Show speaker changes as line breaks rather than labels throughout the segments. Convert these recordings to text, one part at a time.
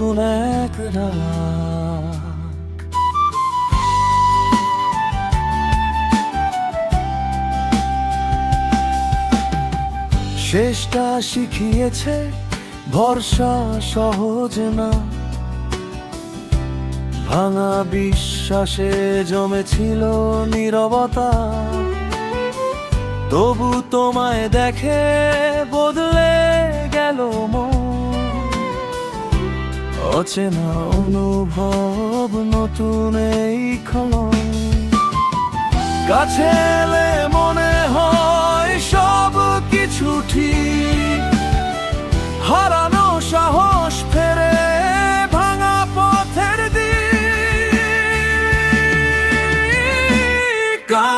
নতুন এক রাত। শেষটা শিখিয়েছে ভরসা সহজ না, ভাঙা বিশ্বাসে জমেছিল নীরবতা। তবু তোমায় দেখে বদলে গেল মন, অচেনা অনুভব নতুন এই ক্ষণ। কাছে এলে মনে হয় সব কিছু ঠিক, হারানো সাহস ফেরে ভাঙা পথের দিক।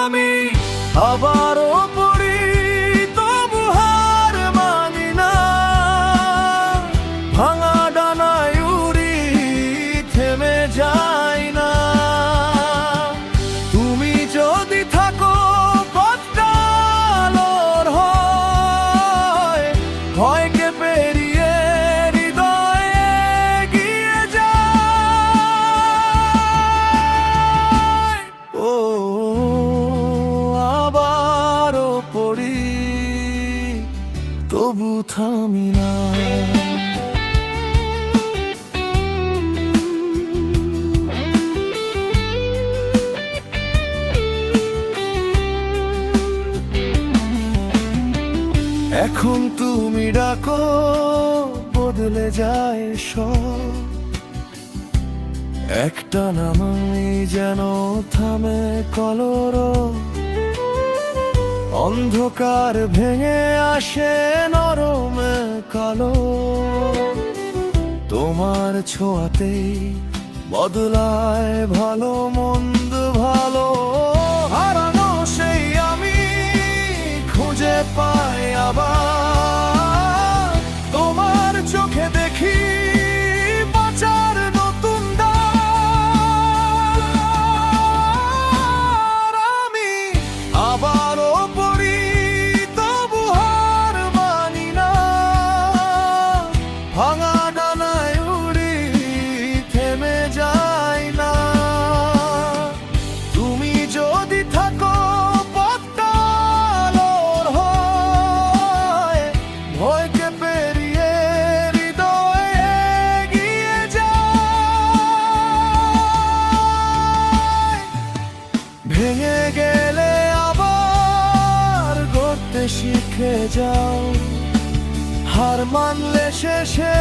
আমি আবারও পড়ি তবু হার মানি না, ভাঙা ডানায় উড়ি থেমে যাই না। তুমি যদি থাকো পথটা আলোর হয়, ভয়কে পেরিয়ে হৃদয়ে এগিয়ে যায়। ও আবারও পড়ি তবু থামি না। এখন তুমি ডাকো বদলে যায় সব, একটা নামই যেন থামে কলর। অন্ধকার ভেঙে আসে নরম কালো, তোমার ছোঁয়াতেই বদলায় ভালো মন্দ ভালো। হারানো সেই আমি খুঁজে পাই আবার, তোমার চোখে দেখি বাঁচার নতুন দ্বার। আমি আবারও পড়ি তবু হার মানি না, ভাঙা ডানায় উড়ি থেমে যাই না। তুমি যদি থাকো পথটা আলোর হয়, ভয়কে পেরিয়ে হৃদয়ে এগিয়ে যায়। ভেঙে গেলে আবার গড়তে শিখে যাও, হার মানলে শেষে